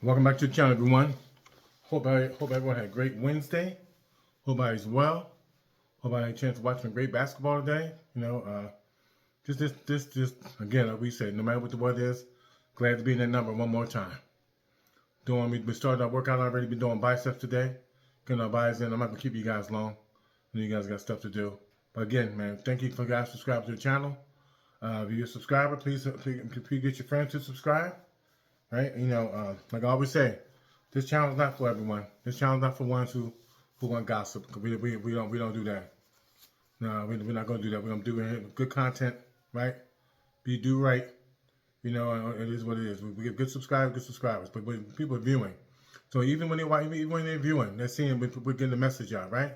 Welcome back to the channel, everyone. Hope everyone had a great Wednesday. Hope everybody's well. Hope I had a chance to watch some great basketball today. Just again, like we said, no matter what the weather is, glad to be in that number one more time. We started our workout already. Been doing biceps today. Getting our biceps in. I'm not gonna keep you guys long. I know you guys got stuff to do. But again, man, thank you for guys subscribing to the channel. If you're a subscriber, please get your friends to subscribe. Right? Like I always say, this channel is not for everyone. This channel is not for ones who want gossip. We don't do that. No, we're not gonna do that. We're gonna do good content, right? Do right. It is what it is. We get good subscribers. But when people are viewing, so even when they're viewing, they're seeing we're getting the message out, right?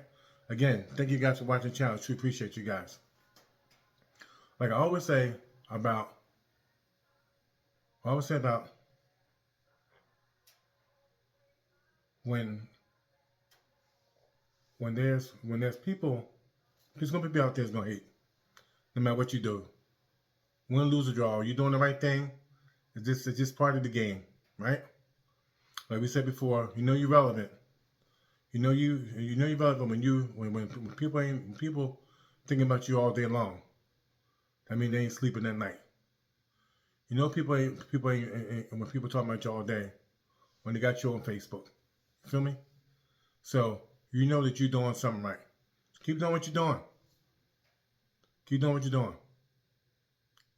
Again, thank you guys for watching the channel. I truly appreciate you guys. Like I always say about when there's people, there's gonna be people out there that's gonna hate, no matter what you do. Win, lose, or draw. You're doing the right thing. It's just part of the game, right? Like we said before, you know you're relevant. You know you're relevant when people thinking about you all day long. I mean they ain't sleeping at night. You know people ain't when people talking about you all day when they got you on Facebook. You feel me? So you know that you're doing something right. Keep doing what you're doing. Keep doing what you're doing.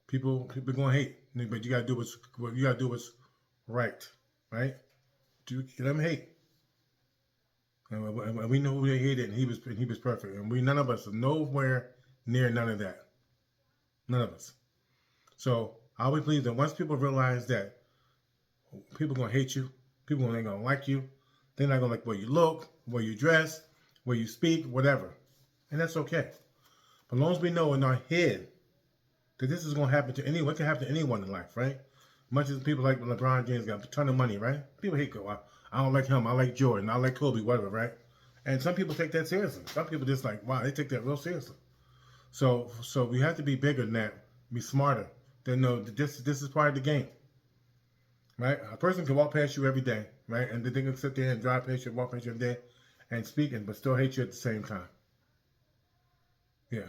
People gonna hate, but you gotta do what's right, right? Let them hate, and we know who they hated, and he was perfect, and none of us are nowhere near none of that, none of us. So I always believe that once people realize that people gonna hate you, people ain't gonna like you, they're not gonna like where you look, where you dress, where you speak, whatever, and that's okay. But as long as we know in our head that this is going to happen to anyone. It can happen to anyone in life, right? Much as people like LeBron James got a ton of money, right? People hate go. I don't like him. I like Jordan. I like Kobe, whatever, right? And some people take that seriously. Some people just like, wow, they take that real seriously. So we have to be bigger than that, be smarter. They know that this is part of the game, right? A person can walk past you every day, right? And they can sit there and drive past you, walk past you every day, and speaking, but still hate you at the same time. Yeah.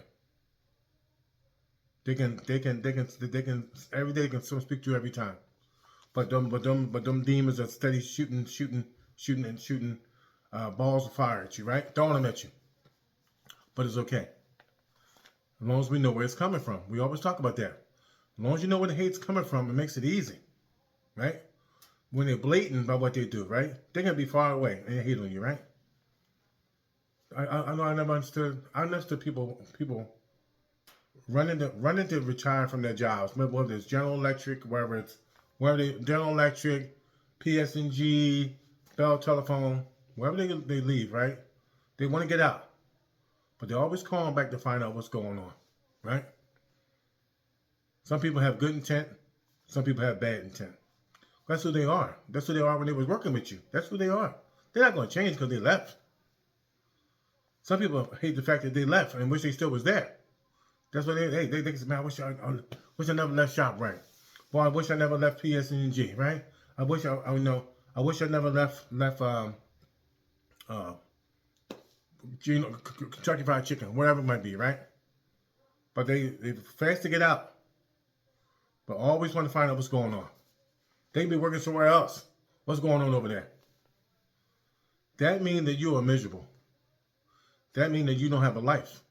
They can every day they can still speak to you every time. But them demons are steady shooting balls of fire at you, right? Throwing them at you. But it's okay. As long as we know where it's coming from. We always talk about that. As long as you know where the hate's coming from, it makes it easy. Right? When they're blatant about what they do, right? They're gonna be far away and they hate on you, right? I know I never understood people running to retire from their jobs. Whether it's General Electric, wherever General Electric, PS&G, Bell Telephone, wherever they leave, right? They want to get out, but they're always calling back to find out what's going on, right? Some people have good intent, some people have bad intent. That's who they are. That's who they are when they was working with you. That's who they are. They're not going to change because they left. Some people hate the fact that they left and wish they still was there. That's what they think. Man, I wish I never left ShopRite. Boy, I wish I never left PS&G, right? I wish I never left Kentucky Fried Chicken, whatever it might be, right? But they fast to get out, but always want to find out what's going on. They can be working somewhere else. What's going on over there? That means that you are miserable. That means that you don't have a life.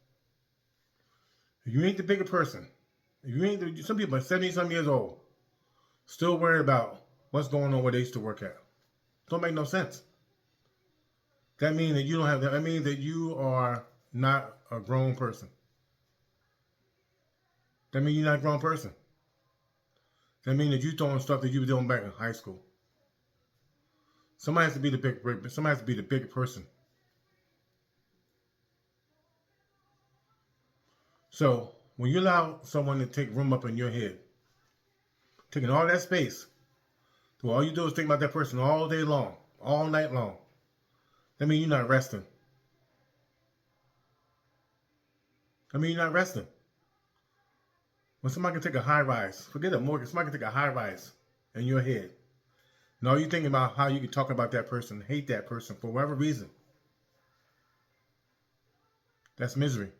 If you ain't the bigger person, some people are 70-some years old, still worried about what's going on where they used to work at. Don't make no sense. That means that you don't have that. That means that you are not a grown person. That means you're not a grown person. That means that you're doing stuff that you were doing back in high school. Somebody has to be the bigger person. So when you allow someone to take room up in your head, taking all that space, so all you do is think about that person all day long, all night long. That means you're not resting. I mean, you're not resting. When somebody can take a high rise, forget a mortgage, somebody can take a high rise in your head. No, you're thinking about how you can talk about that person, hate that person for whatever reason. That's misery.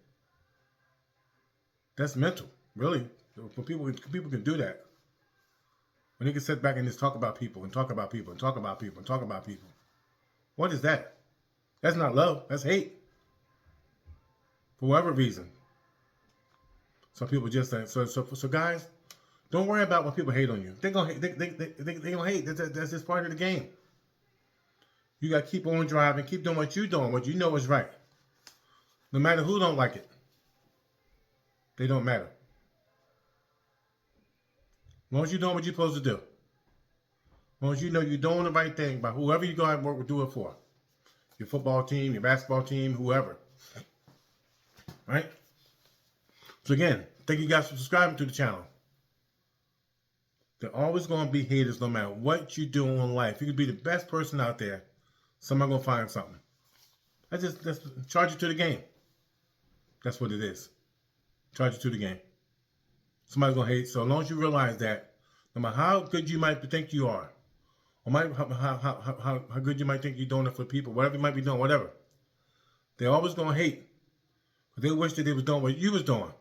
That's mental, really. For people can do that. When they can sit back and just talk about people and talk about people and talk about people and talk about people. What is that? That's not love. That's hate. For whatever reason. Some people just say, so guys, don't worry about when people hate on you. They're gonna hate. They gonna hate. That's just part of the game. You gotta keep on driving, keep doing what you're doing, what you know is right. No matter who don't like it, they don't matter. As long as you're doing what you're supposed to do. As long as you know you're doing the right thing by whoever you go out and work with, do it for. Your football team, your basketball team, whoever. Right? So again, thank you guys for subscribing to the channel. There always going to be haters no matter what you do in life. You can be the best person out there. Somebody's going to find something. That's charge it to the game. That's what it is. Charge it to the game. Somebody's going to hate. So as long as you realize that, no matter how good you might think you are, or how good you might think you're doing it for people, whatever you might be doing, whatever, they're always going to hate. They wish that they was doing what you was doing,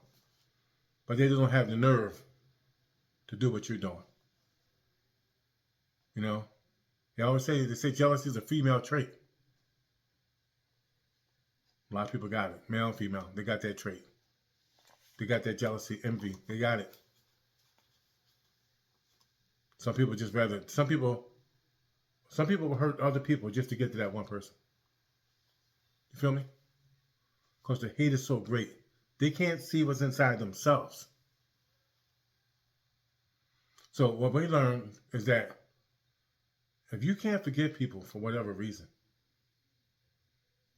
but they just don't have the nerve to do what you're doing. You know, they say jealousy is a female trait. A lot of people got it, male and female. They got that trait. They got that jealousy, envy. They got it. Some people just rather. Some people will hurt other people just to get to that one person. You feel me? Because the hate is so great. They can't see what's inside themselves. So what we learn is that if you can't forgive people for whatever reason,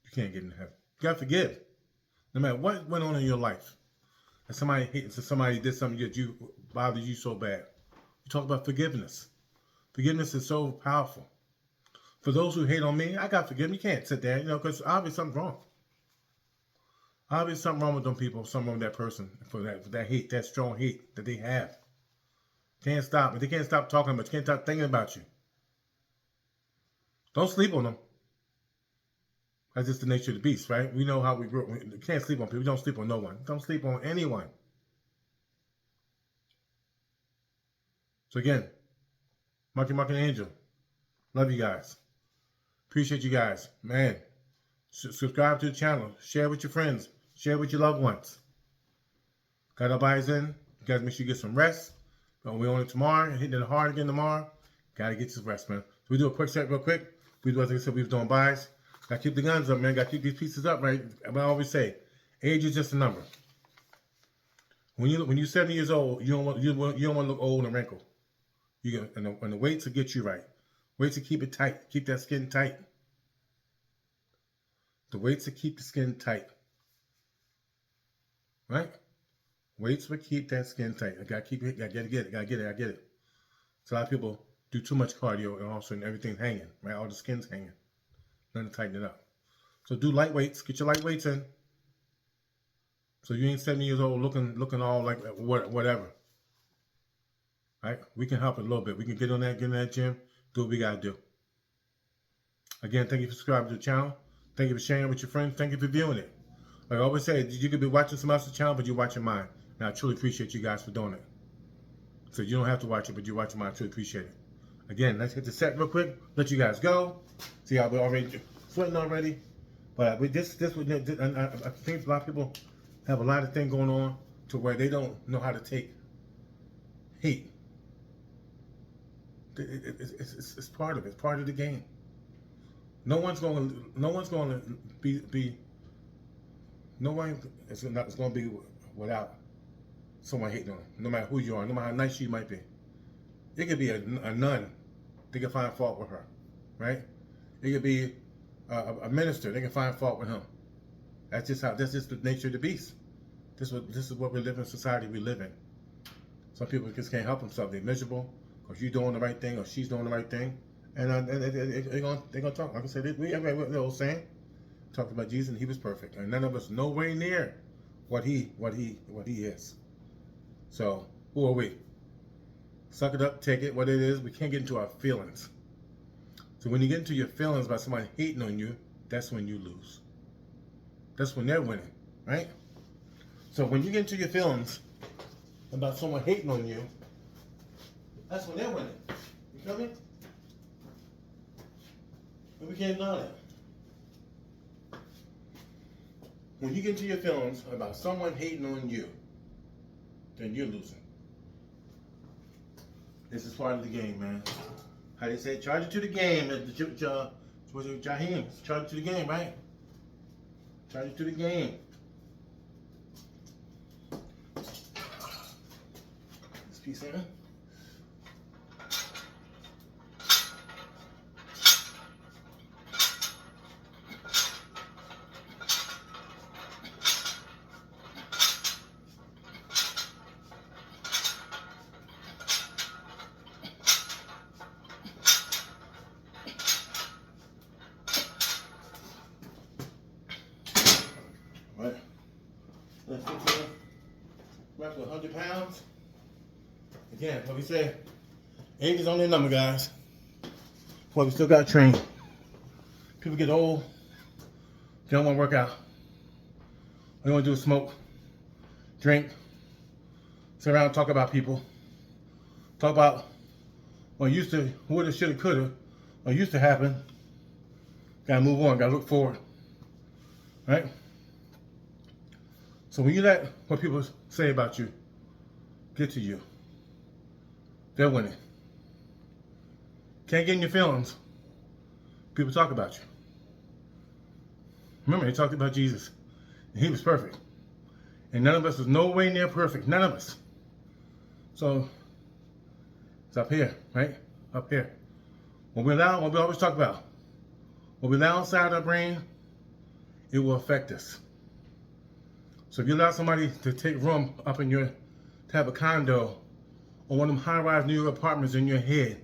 you can't get into heaven. You got to forgive. No matter what went on in your life. And somebody did something that bothered you so bad. You talk about forgiveness. Forgiveness is so powerful. For those who hate on me, I got to forgive them. You can't sit there, because obviously something's wrong. Obviously something wrong with them people, something wrong with that person for that hate, that strong hate that they have. Can't stop it. They can't stop talking about you. Can't stop thinking about you. Don't sleep on them. That's just the nature of the beast, right? We know how we grew up. We can't sleep on people. We don't sleep on no one. Don't sleep on anyone. So again, Marky and Angel, love you guys. Appreciate you guys. Man, subscribe to the channel. Share with your friends. Share with your loved ones. Got our eyes in. You guys make sure you get some rest. We're on it tomorrow. Hitting it hard again tomorrow. Gotta get some rest, man. So we do a quick set real quick. We do, as I said, we was doing buys. Gotta keep the guns up, man. Gotta keep these pieces up, right? I always say, age is just a number. When you're 70 years old, you don't want to look old and wrinkled. And the weights will get you right. Weights to keep it tight. Keep that skin tight. The weights to keep the skin tight. Right? Weights will keep that skin tight. I gotta keep it. Gotta get it. I get it. So a lot of people do too much cardio and all of a sudden everything's hanging. Right? All the skin's hanging. Nothing to tighten it up. So do light weights. Get your light weights in. So you ain't 70 years old looking all like whatever. Right? We can help it a little bit. We can get in that gym, do what we gotta do. Again, thank you for subscribing to the channel. Thank you for sharing with your friends. Thank you for viewing it. Like I always say, you could be watching some else's channel, but you're watching mine. And I truly appreciate you guys for doing it. So you don't have to watch it, but you're watching mine. I truly appreciate it. Again, let's hit the set real quick. Let you guys go. See how we're already sweating already. But with this, I think a lot of people have a lot of things going on to where they don't know how to take hate. It's part of it. It's part of the game. No one's going to be. No one is going to be without someone hating on them. No matter who you are, no matter how nice you might be. It could be a nun. They can find fault with her, right? It could be a minister. They can find fault with him. That's just the nature of the beast. This is what we live in, society we live in. Some people just can't help themselves. They're miserable because you're doing the right thing or she's doing the right thing, and they're gonna talk. Like I said, we have the old saying, talked about Jesus and he was perfect, and none of us nowhere near what he is. So who are we? Suck it up, take it, what it is. We can't get into our feelings. So when you get into your feelings about somebody hating on you, that's when you lose. That's when they're winning, right? So when you get into your feelings about someone hating on you, that's when they're winning. You feel me? And we can't deny that. When you get into your feelings about someone hating on you, then you're losing. This is part of the game, man. How they say, charge it to the game. Jaheim, charge it to the game, right? Charge it to the game. This piece here. Right. Let's get to roughly 100 pounds. Again, what we say, age is only a number, guys. Well, we still got to train. People get old, they don't want to work out. All they want to do is smoke, drink, sit around and talk about people. Talk about what used to, woulda, shoulda, coulda, or used to happen. Gotta move on, gotta look forward. Right? So when you let what people say about you get to you, they're winning. Can't get in your feelings. People talk about you. Remember, they talked about Jesus. And he was perfect. And none of us was no way near perfect. None of us. So, it's up here, right? Up here. What we always talk about, what we allow inside our brain, it will affect us. So if you allow somebody to take room up in your, to have a condo or one of them high-rise New York apartments in your head,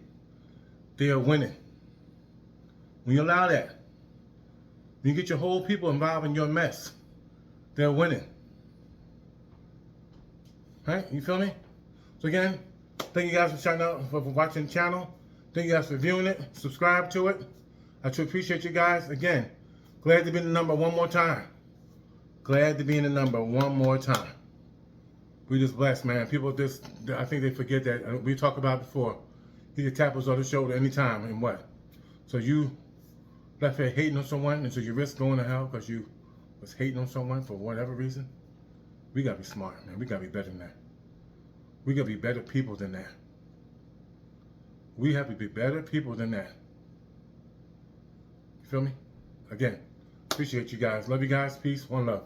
they are winning. When you allow that, when you get your whole people involved in your mess, they're winning. Right? You feel me? So again, thank you guys for shouting out, for watching the channel. Thank you guys for viewing it. Subscribe to it. I truly appreciate you guys. Again, glad to be in the number one more time. Glad to be in the number one more time. We just blessed, man. People just, I think they forget that. We talked about it before. He can tap us on the shoulder anytime and what? So you left here hating on someone and so you risk going to hell because you was hating on someone for whatever reason? We got to be smart, man. We got to be better than that. We got to be better people than that. We have to be better people than that. You feel me? Again, appreciate you guys. Love you guys. Peace. One love.